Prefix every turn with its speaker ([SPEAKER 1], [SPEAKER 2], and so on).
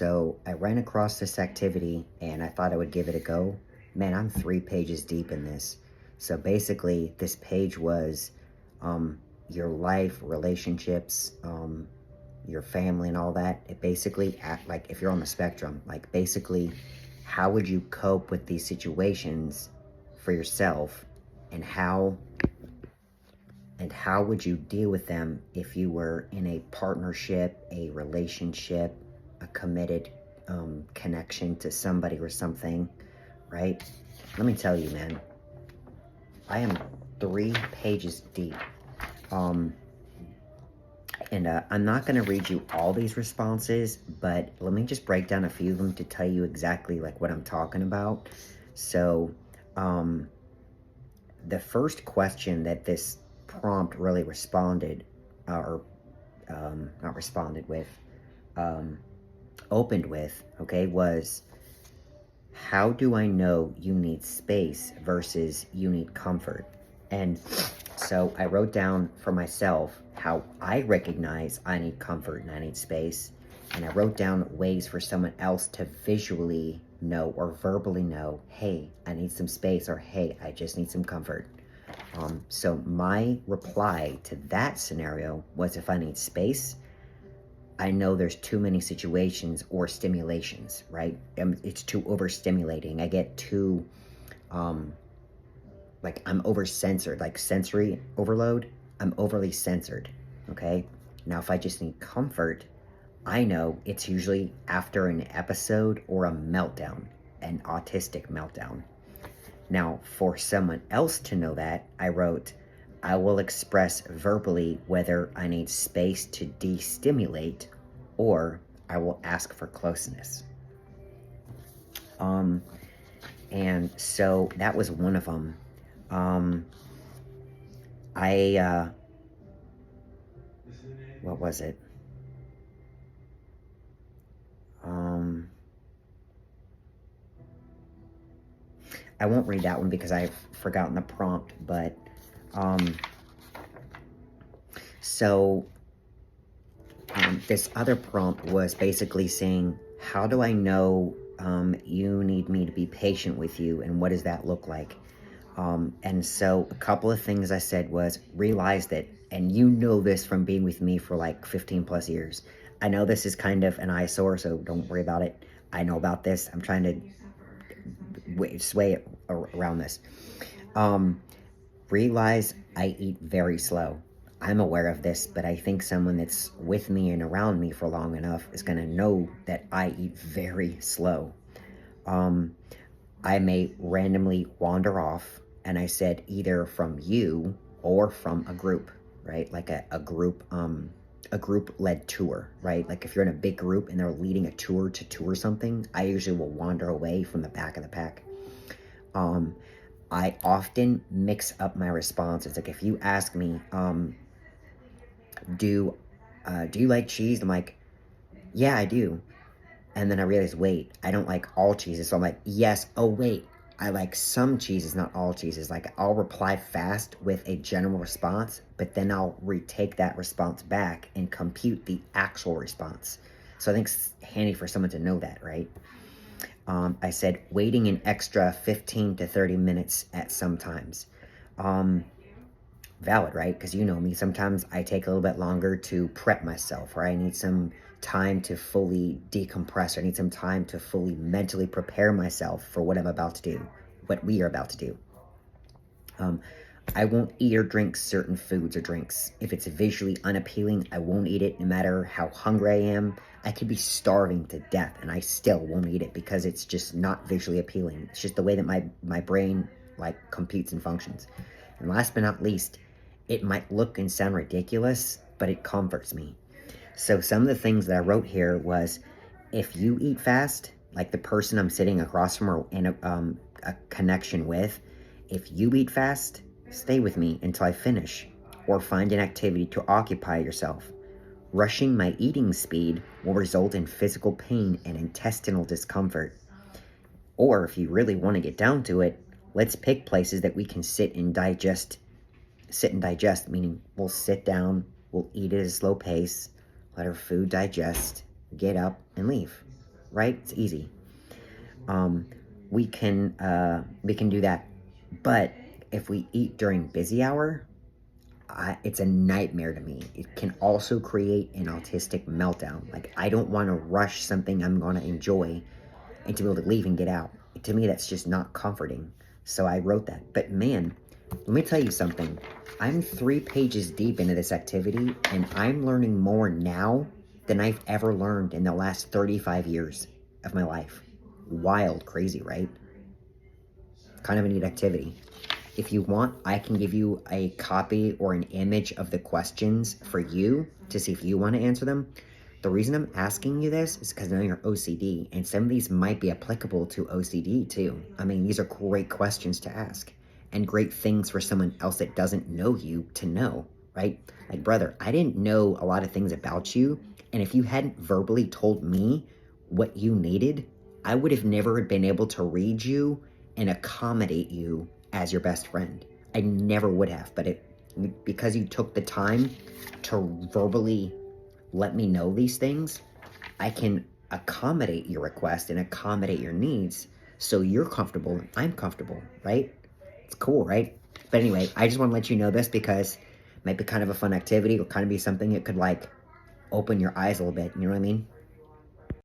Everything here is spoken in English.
[SPEAKER 1] So I ran across this activity and I thought I would give it a go. Man, I'm 3 pages deep in this. So basically, this page was um, your life, relationships, your family, and all that. It basically, like if you're on the spectrum, like basically, how would you cope with these situations for yourself, and how would you deal with them if you were in a partnership, a relationship, a committed connection to somebody or something, right? Let me tell you, man, I am 3 pages deep. Um, and I'm not going to read you all these responses, but let me just break down a few of them to tell you exactly like what I'm talking about. So, um, the first question that this prompt really responded, or not responded with, um, opened with, okay, was how do I know you need space versus you need comfort? And so I wrote down for myself how I recognize I need comfort and I need space. And I wrote down ways for someone else to visually know or verbally know, hey, I need some space, or hey, I just need some comfort. So my reply to that scenario was, if I need space, I know there's too many situations or stimulations, right? It's too overstimulating. I get too, um, like I'm over censored, like sensory overload. I'm overly censored, okay? Now, if I just need comfort, I know it's usually after an episode or a meltdown, an autistic meltdown. Now, for someone else to know that, I wrote, I will express verbally whether I need space to de-stimulate or I will ask for closeness. Um, and so that was one of them. Um, what was it? Um, I won't read that one because I've forgotten the prompt, but, so this other prompt was basically saying, how do I know you need me to be patient with you, and what does that look like? And so a couple of things I said was, realize that, and you know this from being with me for like 15 plus years. I know this is kind of an eyesore, so don't worry about it. I know about this. I'm trying to sway it around this. Realize I eat very slow. I'm aware of this, but I think someone that's with me and around me for long enough is going to know that I eat very slow. I may randomly wander off, and I said either from you or from a group, right? Like a group led tour, right? Like if you're in a big group and they're leading a tour to tour something, I usually will wander away from the back of the pack. I often mix up my responses. Like if you ask me, do you like cheese? I'm like, yeah, I do. And then I realized, wait, I don't like all cheeses. So I'm like, yes. Oh, wait, I like some cheeses, not all cheeses. Like I'll reply fast with a general response, but then I'll retake that response back and compute the actual response. So I think it's handy for someone to know that, right? I said waiting an extra 15 to 30 minutes at some times. Valid, right? Because you know me, sometimes I take a little bit longer to prep myself, or I need some time to fully decompress, or I need some time to fully mentally prepare myself for what I'm about to do, what we are about to do. I won't eat or drink certain foods or drinks. If it's visually unappealing, I won't eat it no matter how hungry I am. I could be starving to death and I still won't eat it because it's just not visually appealing. It's just the way that my brain like computes and functions. And last but not least, it might look and sound ridiculous, but it comforts me. So some of the things that I wrote here was, if you eat fast, like the person I'm sitting across from or in a connection with, if you eat fast, stay with me until I finish, or find an activity to occupy yourself. Rushing my eating speed will result in physical pain and intestinal discomfort. Or if you really want to get down to it, let's pick places that we can sit and digest, meaning we'll sit down, we'll eat at a slow pace, let our food digest, get up, and leave. right? It's easy. We can do that. But if we eat during busy hour, it's a nightmare to me. It can also create an autistic meltdown. Like, I don't want to rush something I'm going to enjoy and to be able to leave and get out. To me, that's just not comforting. So I wrote that. But man, let me tell you something. I'm 3 pages deep into this activity, and I'm learning more now than I've ever learned in the last 35 years of my life. Wild, crazy, right? Kind of a neat activity. If you want, I can give you a copy or an image of the questions for you to see if you want to answer them. The reason I'm asking you this is because I know you're OCD, and some of these might be applicable to OCD too. I mean, these are great questions to ask, and great things for someone else that doesn't know you to know, right? Like, brother, I didn't know a lot of things about you, and if you hadn't verbally told me what you needed, I would have never been able to read you and accommodate you as your best friend. I never would have, but because you took the time to verbally let me know these things, I can accommodate your request and accommodate your needs so you're comfortable and I'm comfortable, right? It's cool, right? But anyway, I just want to let you know this because it might be kind of a fun activity or kind of be something that could like open your eyes a little bit, you know what I mean?